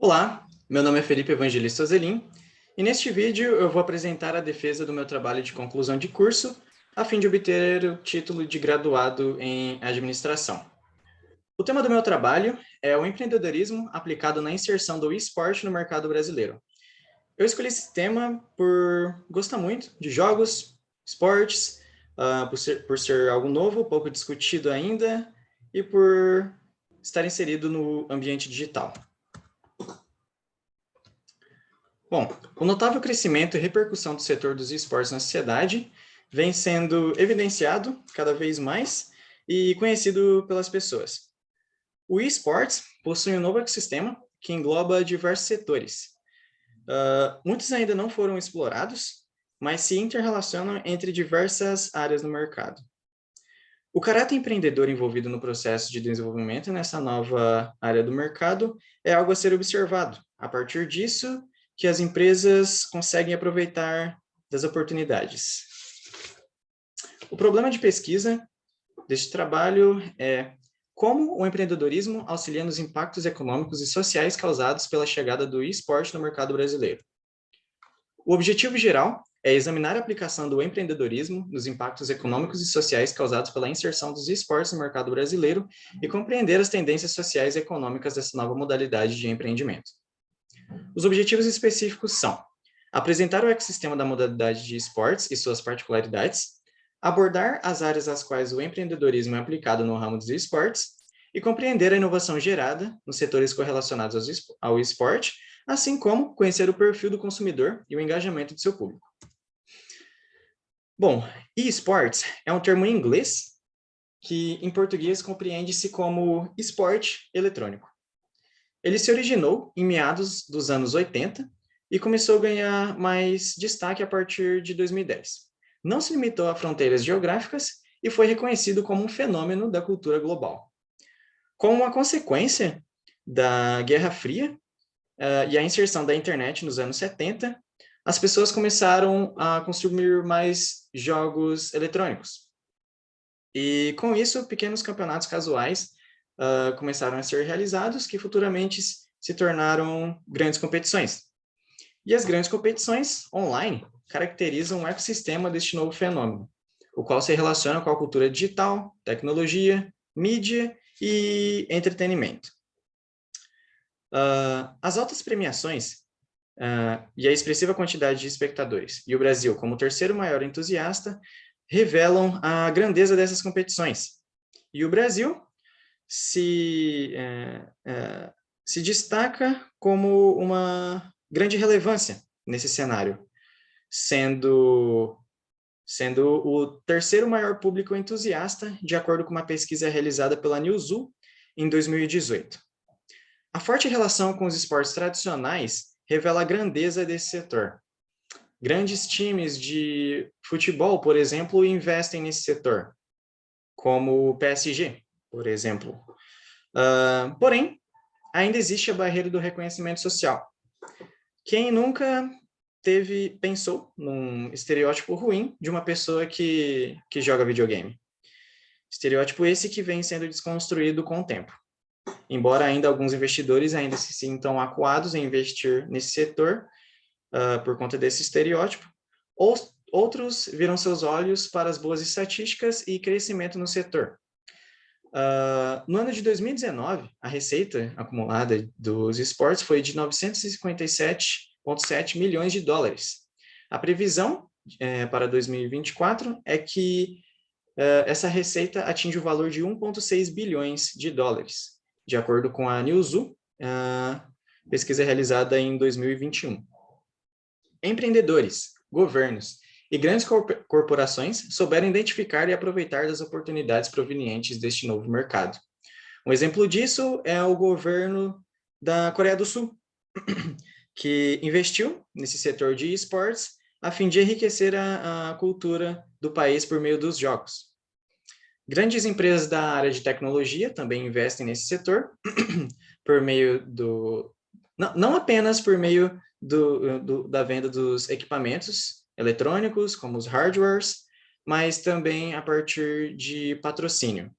Olá, meu nome é Felipe Evangelista Azelim e neste vídeo eu vou apresentar a defesa do meu trabalho de conclusão de curso a fim de obter o título de graduado em administração. O tema do meu trabalho é o empreendedorismo aplicado na inserção do esporte no mercado brasileiro. Eu escolhi esse tema por gostar muito de jogos, esportes, por ser algo novo, pouco discutido ainda e por estar inserido no ambiente digital. Bom, o notável crescimento e repercussão do setor dos esportes na sociedade vem sendo evidenciado cada vez mais e conhecido pelas pessoas. O esportes possui um novo ecossistema que engloba diversos setores. Muitos ainda não foram explorados, mas se interrelacionam entre diversas áreas do mercado. O caráter empreendedor envolvido no processo de desenvolvimento nessa nova área do mercado é algo a ser observado. A partir disso, que as empresas conseguem aproveitar das oportunidades. O problema de pesquisa deste trabalho é como o empreendedorismo auxilia nos impactos econômicos e sociais causados pela chegada do esporte no mercado brasileiro. O objetivo geral é examinar a aplicação do empreendedorismo nos impactos econômicos e sociais causados pela inserção dos esportes no mercado brasileiro e compreender as tendências sociais e econômicas dessa nova modalidade de empreendimento. Os objetivos específicos são apresentar o ecossistema da modalidade de esportes e suas particularidades, abordar as áreas às quais o empreendedorismo é aplicado no ramo dos esportes e compreender a inovação gerada nos setores correlacionados ao esporte, assim como conhecer o perfil do consumidor e o engajamento de seu público. Bom, e-sports é um termo em inglês que em português compreende-se como esporte eletrônico. Ele se originou em meados dos anos 80 e começou a ganhar mais destaque a partir de 2010. Não se limitou a fronteiras geográficas e foi reconhecido como um fenômeno da cultura global. Como uma consequência da Guerra Fria e a inserção da internet nos anos 70, as pessoas começaram a consumir mais jogos eletrônicos. E com isso, pequenos campeonatos casuais começaram a ser realizados, que futuramente se tornaram grandes competições. E as grandes competições online caracterizam um ecossistema deste novo fenômeno, o qual se relaciona com a cultura digital, tecnologia, mídia e entretenimento. As altas premiações e a expressiva quantidade de espectadores, e o Brasil como o terceiro maior entusiasta, revelam a grandeza dessas competições. E o Brasil se destaca como uma grande relevância nesse cenário, sendo o terceiro maior público entusiasta, de acordo com uma pesquisa realizada pela Newzoo em 2018. A forte relação com os esportes tradicionais revela a grandeza desse setor. Grandes times de futebol, por exemplo, investem nesse setor, como o PSG, por exemplo. Porém, ainda existe a barreira do reconhecimento social. Quem nunca pensou num estereótipo ruim de uma pessoa que joga videogame? Estereótipo esse que vem sendo desconstruído com o tempo. Embora ainda alguns investidores ainda se sintam acuados em investir nesse setor por conta desse estereótipo, outros viram seus olhos para as boas estatísticas e crescimento no setor. No ano de 2019, a receita acumulada dos esportes foi de 957,7 milhões de dólares. A previsão para 2024 é que essa receita atinge o valor de 1,6 bilhões de dólares, de acordo com a Newzoo, pesquisa realizada em 2021. Empreendedores, governos e grandes corporações souberam identificar e aproveitar das oportunidades provenientes deste novo mercado. Um exemplo disso é o governo da Coreia do Sul, que investiu nesse setor de esportes a fim de enriquecer a cultura do país por meio dos jogos. Grandes empresas da área de tecnologia também investem nesse setor, por meio não apenas por meio da venda dos equipamentos eletrônicos, como os hardwares, mas também a partir de patrocínio.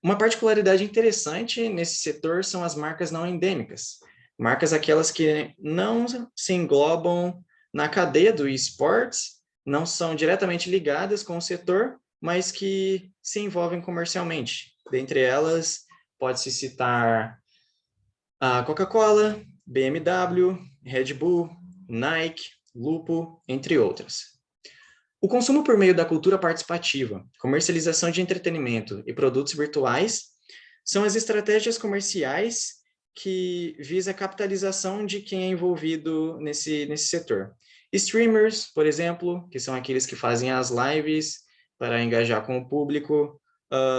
Uma particularidade interessante nesse setor são as marcas não endêmicas, Marcas aquelas que não se englobam na cadeia do esportes, não são diretamente ligadas com o setor, mas que se envolvem comercialmente. Dentre elas, pode-se citar a Coca-Cola, BMW, Red Bull, Nike, Lupo, entre outras. O consumo por meio da cultura participativa, comercialização de entretenimento e produtos virtuais são as estratégias comerciais que visa a capitalização de quem é envolvido nesse setor. Streamers, por exemplo, que são aqueles que fazem as lives para engajar com o público,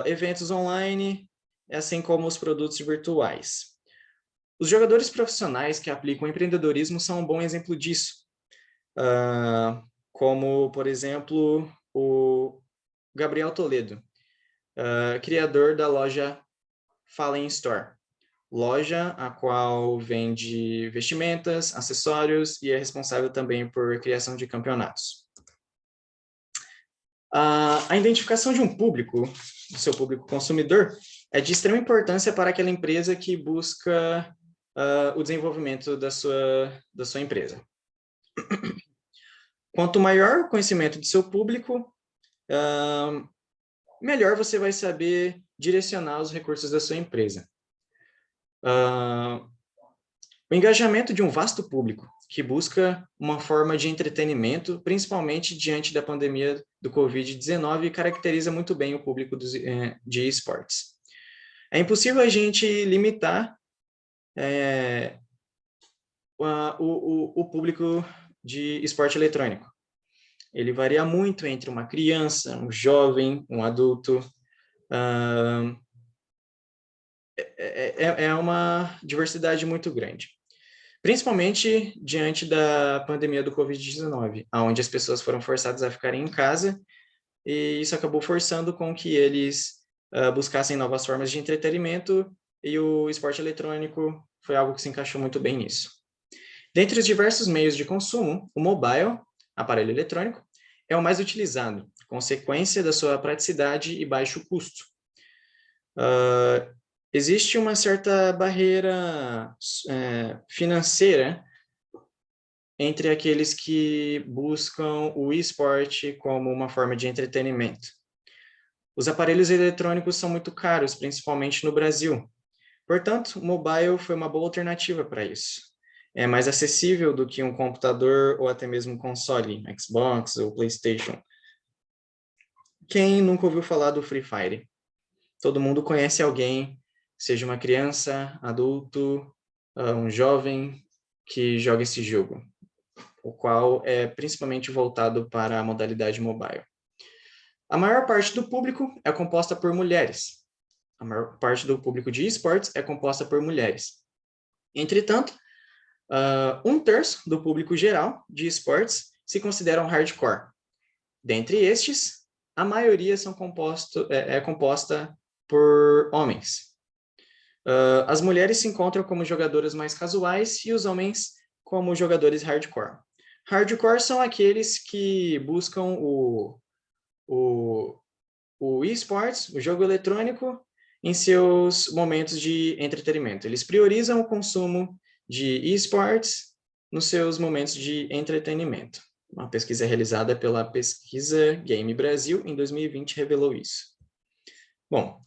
eventos online, assim como os produtos virtuais. Os jogadores profissionais que aplicam empreendedorismo são um bom exemplo disso, como, por exemplo, o Gabriel Toledo, criador da loja Fallen Store, loja a qual vende vestimentas, acessórios e é responsável também por criação de campeonatos. A identificação de um público, do seu público consumidor, é de extrema importância para aquela empresa que busca o desenvolvimento da sua empresa. Quanto maior o conhecimento do seu público, melhor você vai saber direcionar os recursos da sua empresa. O engajamento de um vasto público que busca uma forma de entretenimento, principalmente diante da pandemia do Covid-19, caracteriza muito bem o público de esportes. É impossível a gente limitar o público de esporte eletrônico. Ele varia muito entre uma criança, um jovem, um adulto. É uma diversidade muito grande. Principalmente diante da pandemia do Covid-19, onde as pessoas foram forçadas a ficarem em casa, e isso acabou forçando com que eles buscassem novas formas de entretenimento, e o esporte eletrônico foi algo que se encaixou muito bem nisso. Dentre os diversos meios de consumo, o mobile, aparelho eletrônico, é o mais utilizado, consequência da sua praticidade e baixo custo. Existe uma certa barreira financeira entre aqueles que buscam o esporte como uma forma de entretenimento. Os aparelhos eletrônicos são muito caros, principalmente no Brasil. Portanto, o mobile foi uma boa alternativa para isso. É mais acessível do que um computador ou até mesmo um console, Xbox ou PlayStation. Quem nunca ouviu falar do Free Fire? Todo mundo conhece alguém, seja uma criança, adulto, um jovem que joga esse jogo, o qual é principalmente voltado para a modalidade mobile. A maior parte do público é composta por mulheres. A maior parte do público de esportes é composta por mulheres. Entretanto, 1/3 do público geral de esportes se consideram hardcore. Dentre estes, a maioria é composta por homens. As mulheres se encontram como jogadoras mais casuais e os homens como jogadores hardcore. Hardcore são aqueles que buscam o esportes, o jogo eletrônico, em seus momentos de entretenimento. Eles priorizam o consumo de esportes nos seus momentos de entretenimento. Uma pesquisa realizada pela Pesquisa Game Brasil em 2020 revelou isso. Bom,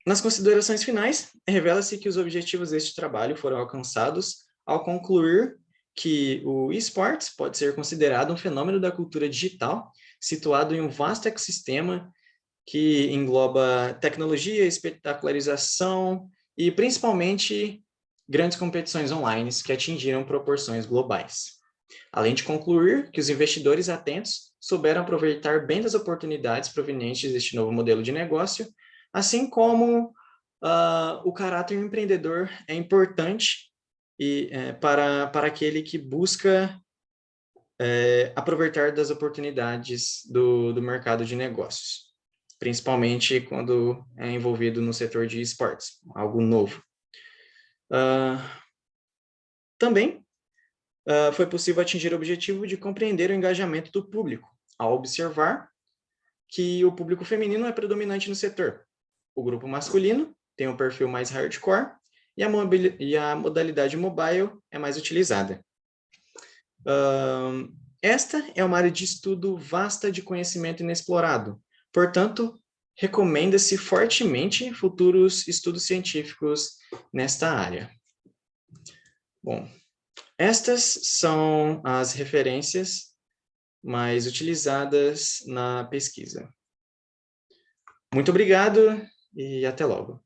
nas considerações finais, revela-se que os objetivos deste trabalho foram alcançados ao concluir que o esportes pode ser considerado um fenômeno da cultura digital, situado em um vasto ecossistema que engloba tecnologia, espetacularização e, principalmente, grandes competições online que atingiram proporções globais. Além de concluir que os investidores atentos souberam aproveitar bem das oportunidades provenientes deste novo modelo de negócio, assim como o caráter empreendedor é importante para aquele que busca aproveitar das oportunidades do mercado de negócios, principalmente quando é envolvido no setor de esportes, algo novo. Também foi possível atingir o objetivo de compreender o engajamento do público, ao observar que o público feminino é predominante no setor. O grupo masculino tem um perfil mais hardcore, e a modalidade mobile é mais utilizada. Esta é uma área de estudo vasta de conhecimento inexplorado, portanto, recomenda-se fortemente futuros estudos científicos nesta área. Bom, estas são as referências mais utilizadas na pesquisa. Muito obrigado e até logo.